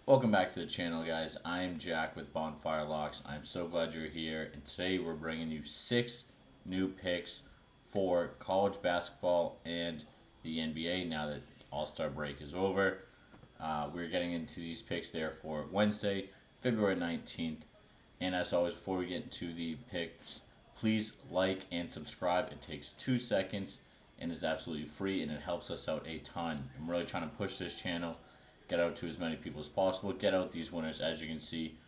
Welcome back to the channel, guys. I'm Jack with Bonfire Locks. I'm so glad you're here, and today we're bringing you 6 new picks for college basketball and the NBA now that All-Star break is over. We're getting into these picks there for Wednesday, February 19th. And as always, before we get into the picks, please like and subscribe. It takes 2 seconds and is absolutely free, and it helps us out a ton. I'm really trying to push this channel, get out to as many people as possible, get out these winners. As you can see,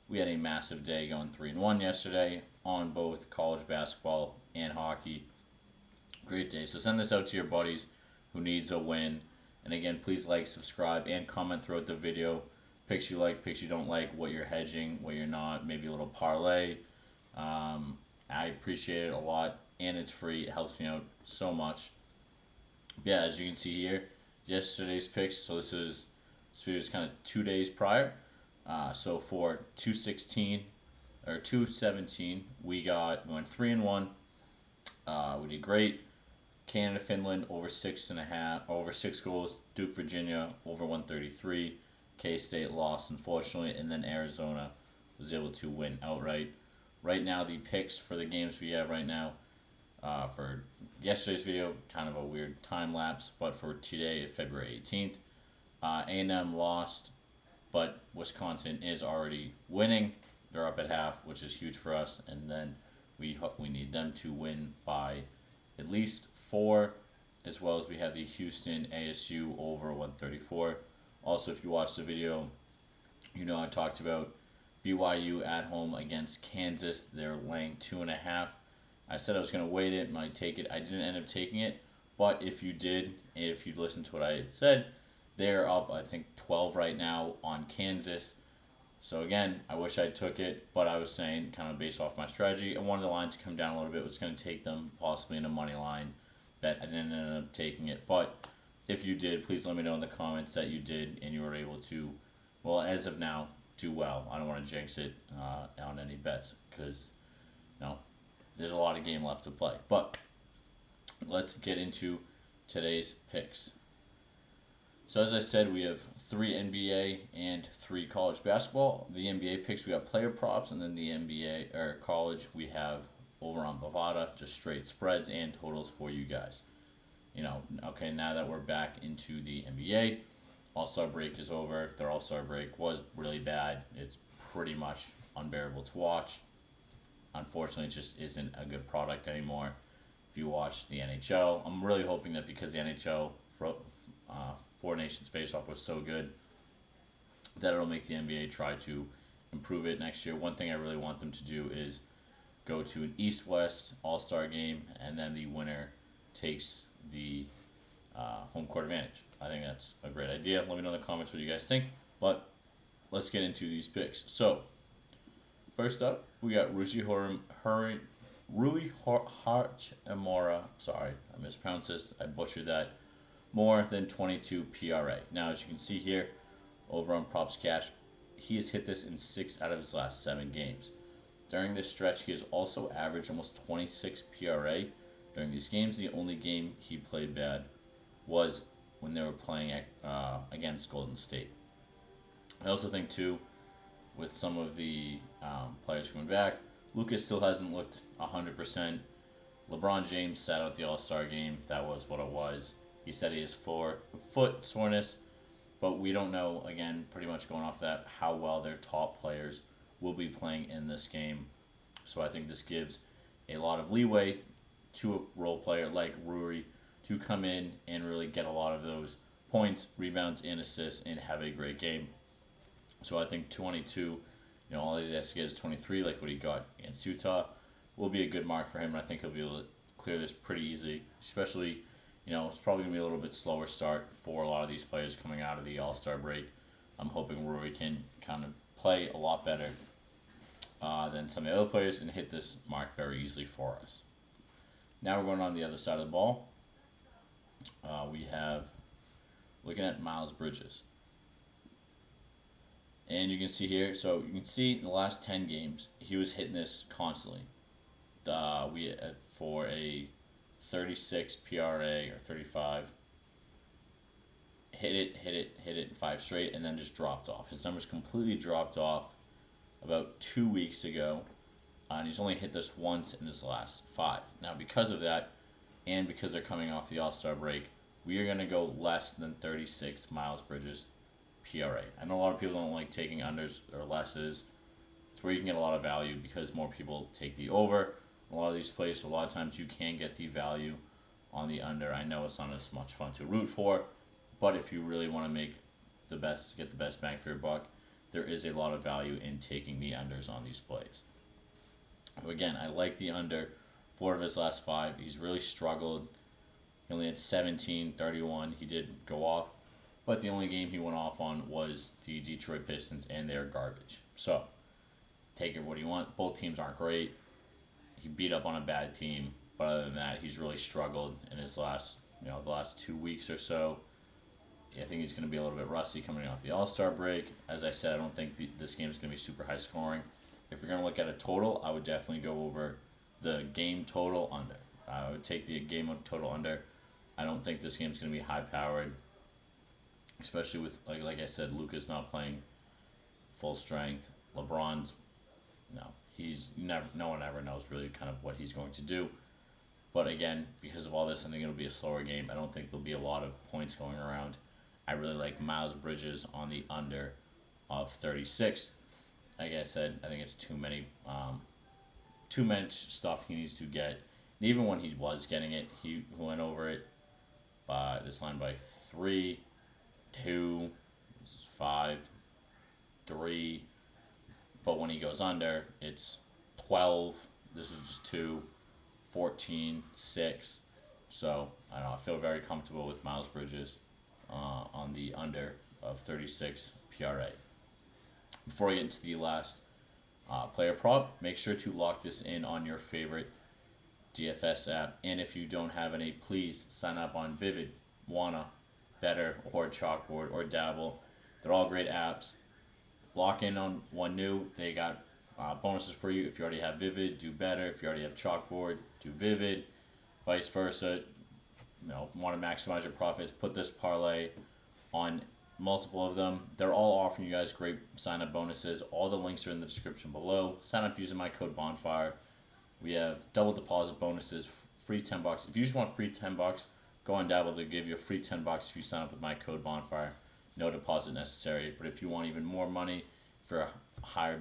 we had a massive day going 3-1 yesterday on both college basketball and hockey. Great day. So send this out to your buddies who needs a win. And again, please like, subscribe, and comment throughout the video. Picks you like, picks you don't like, what you're hedging, what you're not, maybe a little parlay. I appreciate it a lot, and it's free. It helps me out so much. Yeah, as you can see here, yesterday's picks. So this video is kind of 2 days prior. So for 217, we went 3-1. We did great. Canada, Finland over 6.5, over 6 goals. Duke, Virginia over 133. K-State lost, unfortunately, and then Arizona was able to win outright. Right now, the picks for the games we have right now, for yesterday's video, kind of a weird time lapse, but for today, February 18th, A&M lost, but Wisconsin is already winning. They're up at half, which is huge for us, and then we need them to win by at least 4, as well as we have the Houston ASU over 134. Also, if you watch the video, you know I talked about BYU at home against Kansas. They're laying 2.5. I said I was going to wait it, might take it. I didn't end up taking it, but if you did, and if you listened to what I had said, they're up, I think, 12 right now on Kansas. So again, I wish I took it, but I was saying, kind of based off my strategy, I wanted the line to come down a little bit. It was going to take them possibly in a money line bet. I didn't end up taking it, but if you did, please let me know in the comments that you did and you were able to, well, as of now, do well. I don't want to jinx it on any bets because, there's a lot of game left to play. But let's get into today's picks. So as I said, we have 3 NBA and 3 college basketball. The NBA picks, we got player props, and then the NBA or college we have over on Bovada, just straight spreads and totals for you guys. Okay, now that we're back into the NBA, All-Star break is over. Their All-Star break was really bad. It's pretty much unbearable to watch. Unfortunately, it just isn't a good product anymore. If you watch the NHL, I'm really hoping that because the NHL Four Nations Face-Off was so good that it'll make the NBA try to improve it next year. One thing I really want them to do is go to an East-West All-Star game, and then the winner takes the home court advantage. I think that's a great idea. Let me know in the comments what you guys think. But let's get into these picks. So, first up, we got Rui Hachimura. Sorry, I mispronounced this. I butchered that. More than 22 PRA. Now, as you can see here, over on Props Cash, he has hit this in 6 out of his last 7 games. During this stretch, he has also averaged almost 26 PRA. During these games, the only game he played bad was when they were playing against Golden State. I also think, too, with some of the players coming back, Lucas still hasn't looked 100%. LeBron James sat out the All-Star game. That was what it was. He said he has foot soreness, but we don't know, again, pretty much going off that, how well their top players will be playing in this game. So I think this gives a lot of leeway to a role player like Rui to come in and really get a lot of those points, rebounds, and assists and have a great game. So I think 22, all he has to get is 23, like what he got against Utah, will be a good mark for him. And I think he'll be able to clear this pretty easily, especially, it's probably going to be a little bit slower start for a lot of these players coming out of the All-Star break. I'm hoping Rui can kind of play a lot better than some of the other players and hit this mark very easily for us. Now we're going on the other side of the ball. We have, looking at Miles Bridges. And you can see here, so you can see in the last 10 games, he was hitting this constantly. For a 36 PRA or 35, hit it 5 straight, and then just dropped off. His numbers completely dropped off about 2 weeks ago, and he's only hit this once in his last 5. Now, because of that, and because they're coming off the All-Star break, we are going to go less than 36 Miles Bridges PRA. I know a lot of people don't like taking unders or lesses. It's where you can get a lot of value because more people take the over. A lot of these plays, so a lot of times you can get the value on the under. I know it's not as much fun to root for, but if you really want to get the best bang for your buck, there is a lot of value in taking the unders on these plays. So again, I like the under 4 of his last 5. He's really struggled. He only had 17, 31. He did go off, but the only game he went off on was the Detroit Pistons, and they're garbage. So take it what you want. Both teams aren't great. He beat up on a bad team, but other than that, he's really struggled in his the last 2 weeks or so. I think he's going to be a little bit rusty coming off the All-Star break. As I said, I don't think this game is going to be super high scoring. If you're going to look at a total, I would definitely go over the game total under. I would take the game of total under. I don't think this game is going to be high powered, especially with like I said, Luka's not playing full strength. LeBron's no one ever knows really kind of what he's going to do. But again, because of all this, I think it'll be a slower game. I don't think there'll be a lot of points going around. I really like Miles Bridges on the under of 36. Like I said, I think it's too much stuff he needs to get. And even when he was getting it, he went over it by this line by 3, 2, 5, 3. But when he goes under, it's 12. This was just 2, 14, 6. So I don't know. I feel very comfortable with Miles Bridges on the under of 36 PRA. Before I get into the last player prop, make sure to lock this in on your favorite DFS app. And if you don't have any, please sign up on Vivid, Wana, Betr, or Chalkboard, or Dabble. They're all great apps. Lock in on one new. They got bonuses for you. If you already have Vivid, do Betr. If you already have Chalkboard, do Vivid. Vice versa. Want to maximize your profits, put this parlay on multiple of them. They're all offering you guys great sign-up bonuses. All the links are in the description below. Sign up using my code Bonfire. We have double deposit bonuses, free $10. If you just want free $10, go on Dabble. They'll give you a free $10 if you sign up with my code Bonfire. No deposit necessary. But if you want even more money for a higher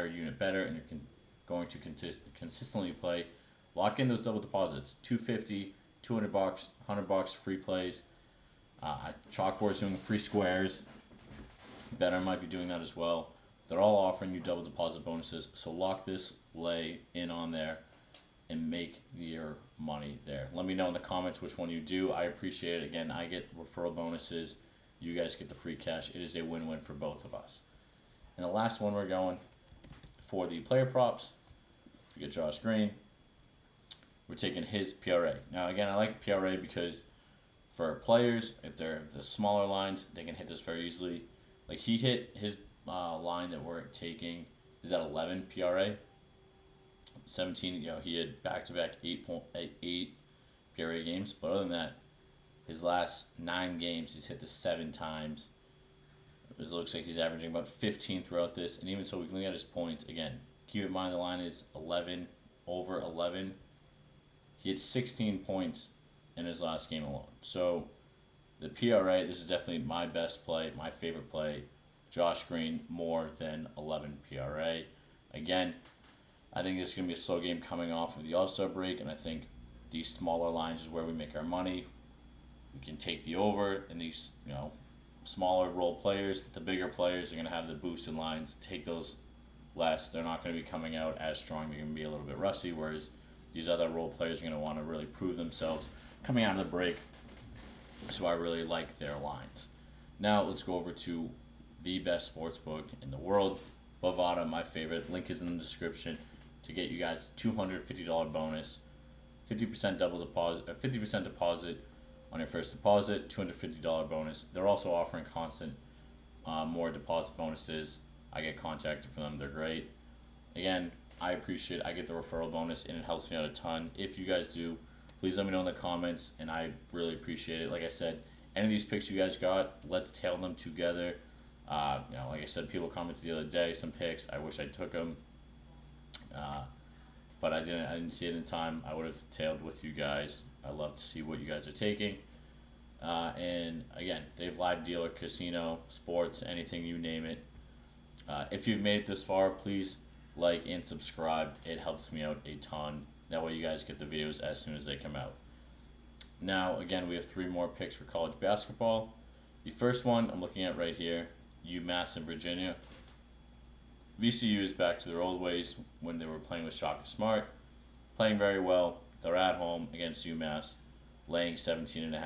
unit better, and you're going to consistently play, lock in those double deposits. $250, $200, $100 free plays. Chalkboard's doing free squares. Betr might be doing that as well. They're all offering you double deposit bonuses. So lock this lay in on there and make your money there. Let me know in the comments which one you do. I appreciate it. Again, I get referral bonuses. You guys get the free cash. It is a win-win for both of us. And the last one we're going for the player props. We get Josh Green. We're taking his PRA. Now, again, I like PRA because for players, if they're the smaller lines, they can hit this very easily. Like he hit his line that we're taking is at 11 PRA. 17, he had back-to-back 8 PRA games. But other than that, his last 9 games, he's hit this 7 times. It looks like he's averaging about 15 throughout this. And even so, we can look at his points. Again, keep in mind the line is 11, over 11. He had 16 points in his last game alone. So the PRA, this is definitely my best play, my favorite play. Josh Green more than 11 PRA. Again, I think this is going to be a slow game coming off of the All-Star break, and I think these smaller lines is where we make our money. We can take the over, and these smaller role players, the bigger players are going to have the boosted lines. Take those less. They're not going to be coming out as strong. They're going to be a little bit rusty, whereas these other role players are going to want to really prove themselves coming out of the break. So I really like their lines. Now let's go over to the best sportsbook in the world, Bovada, my favorite. Link is in the description to get you guys $250 bonus, 50% double deposit, 50% deposit on your first deposit, $250 bonus. They're also offering constant more deposit bonuses. I get contacted from them. They're great. Again, I appreciate it. I get the referral bonus, and it helps me out a ton. If you guys do, please let me know in the comments, and I really appreciate it. Like I said, any of these picks you guys got, let's tail them together. Like I said, people commented the other day some picks. I wish I took them, but I didn't. I didn't see it in time. I would have tailed with you guys. I love to see what you guys are taking. And again, they've live dealer, casino, sports, anything you name it. If you've made it this far, please like and subscribe. It helps me out a ton. That way you guys get the videos as soon as they come out. Now, again, we have 3 more picks for college basketball. The first one I'm looking at right here, UMass and Virginia. VCU is back to their old ways when they were playing with Shaka Smart. Playing very well. They're at home against UMass, laying 17.5.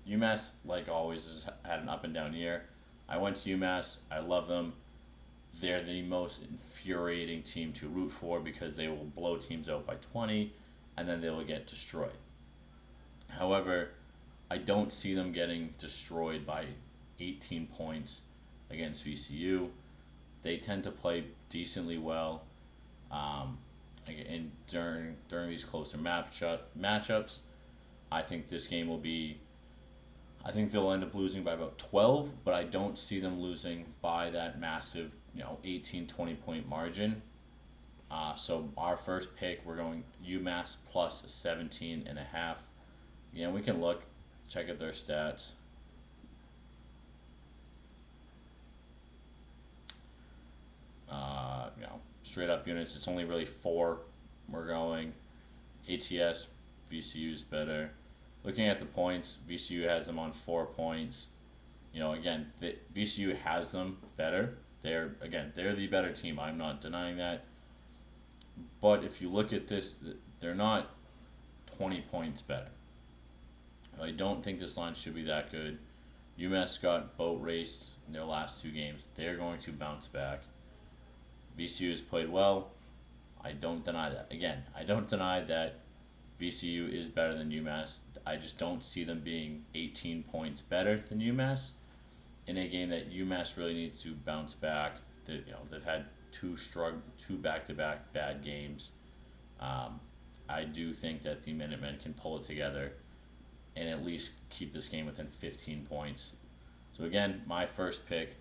UMass, like always, has had an up and down year. I went to UMass. I love them. They're the most infuriating team to root for because they will blow teams out by 20 and then they will get destroyed. However, I don't see them getting destroyed by 18 points against VCU. They tend to play decently well, and during these closer matchups. I think this game will be. I think they'll end up losing by about 12, but I don't see them losing by that massive, 18, 20 point margin. So our first pick, we're going UMass plus 17.5. Yeah, we can look, check out their stats. Straight up units, it's only really 4 we're going. ATS, VCU's better. Looking at the points, VCU has them on 4 points. Again, VCU has them better. They're the better team. I'm not denying that. But if you look at this, they're not 20 points better. I don't think this line should be that good. UMass got boat raced in their last 2 games. They're going to bounce back. VCU has played well. I don't deny that. Again, I don't deny that VCU is better than UMass. I just don't see them being 18 points better than UMass in a game that UMass really needs to bounce back. They've had 2 back-to-back bad games. I do think that the Minutemen can pull it together and at least keep this game within 15 points. So again, my first pick,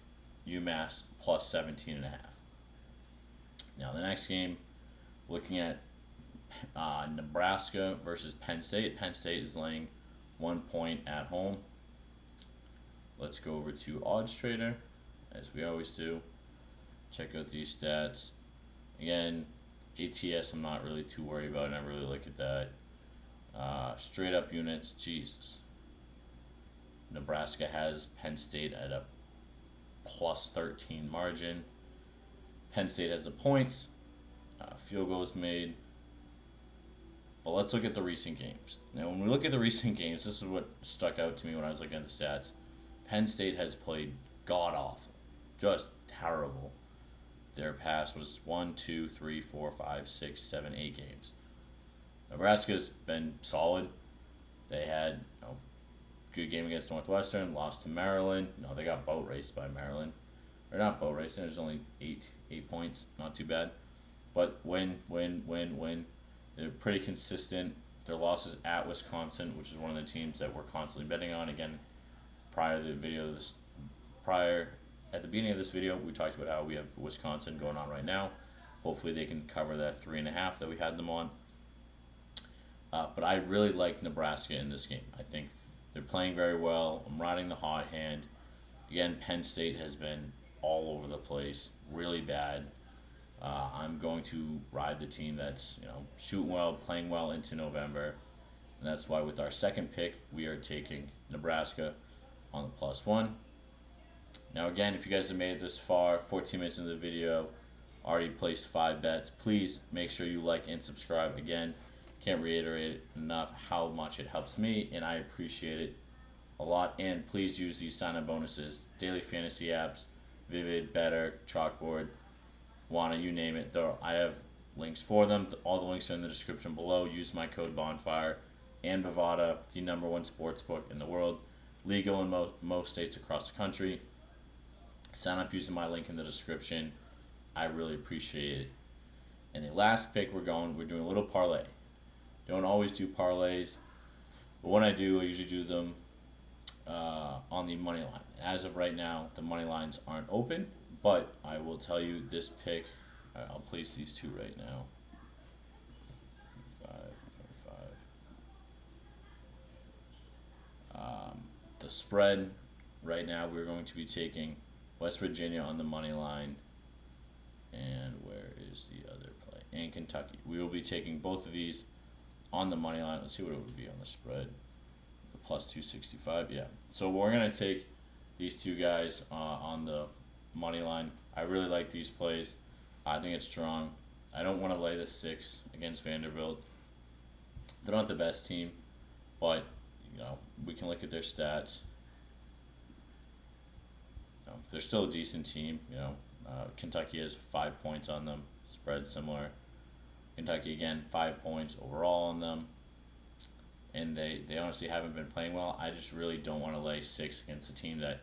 UMass plus 17.5. Now the next game, looking at Nebraska versus Penn State. Penn State is laying 1 point at home. Let's go over to Odds Trader, as we always do. Check out these stats. Again, ATS I'm not really too worried about. I never really look at that. Straight up units, Jesus. Nebraska has Penn State at a plus 13 margin. Penn State has the points. Field goals made. But let's look at the recent games. Now, when we look at the recent games, this is what stuck out to me when I was looking at the stats. Penn State has played god-awful. Just terrible. Their past was 1, 2, 3, 4, 5, 6, 7, 8 games. Nebraska's been solid. They had a good game against Northwestern, lost to Maryland. No, they got boat raced by Maryland. Or not boat raced, there's only 8 points. Not too bad. But win. They're pretty consistent. Their losses at Wisconsin, which is one of the teams that we're constantly betting on. Again, at the beginning of this video, we talked about how we have Wisconsin going on right now. Hopefully they can cover that 3.5 that we had them on. But I really like Nebraska in this game. I think they're playing very well. I'm riding the hot hand. Again, Penn State has been all over the place, really bad. I'm going to ride the team that's shooting well, playing well into November, and that's why with our second pick we are taking Nebraska on the +1. Now again, if you guys have made it this far, 14 minutes into the video, already placed 5 bets, please make sure you like and subscribe. Again, can't reiterate enough how much it helps me, and I appreciate it a lot. And please use these sign-up bonuses, daily fantasy apps, Vivid, Betr, Chalkboard, Wanna, you name it. I have links for them. All the links are in the description below. Use my code Bonfire. And Bovada, the #1 sportsbook in the world, legal in most states across the country. Sign up using my link in the description. I really appreciate it. And the last pick we're doing a little parlay. Don't always do parlays, but when I do, I usually do them on the money line. As of right now, the money lines aren't open, but I will tell you this pick. I'll place these two right now. 5. The spread right now, we're going to be taking West Virginia on the money line. And where is the other play? And Kentucky. We will be taking both of these on the money line. Let's see what it would be on the spread. The plus 265, yeah. So we're going to take these two guys on the money line. I really like these plays. I think it's strong. I don't want to lay the 6 against Vanderbilt. They're not the best team, but we can look at their stats. They're still a decent team. Kentucky has 5 points on them. Spread similar. Kentucky again 5 points overall on them, and they honestly haven't been playing well. I just really don't want to lay 6 against a team that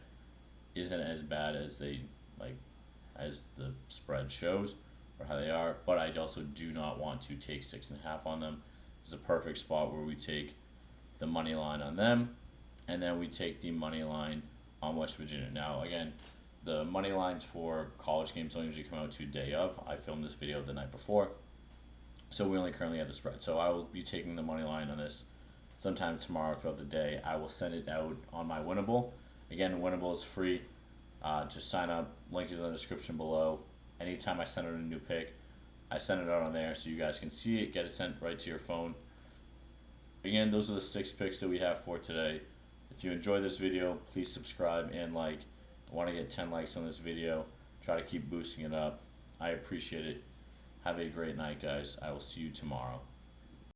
isn't as bad as as the spread shows or how they are. But I also do not want to take 6.5 on them. It's a perfect spot where we take the money line on them, and then we take the money line on West Virginia. Now again, the money lines for college games don't usually come out to day of. I filmed this video the night before, so we only currently have the spread. So I will be taking the money line on this sometime tomorrow throughout the day. I will send it out on my Winnable. Again, Winnable is free. Just sign up. Link is in the description below. Anytime I send out a new pick, I send it out on there so you guys can see it, get it sent right to your phone. Again, those are the 6 picks that we have for today. If you enjoyed this video, please subscribe and like. I want to get 10 likes on this video. Try to keep boosting it up. I appreciate it. Have a great night, guys. I will see you tomorrow.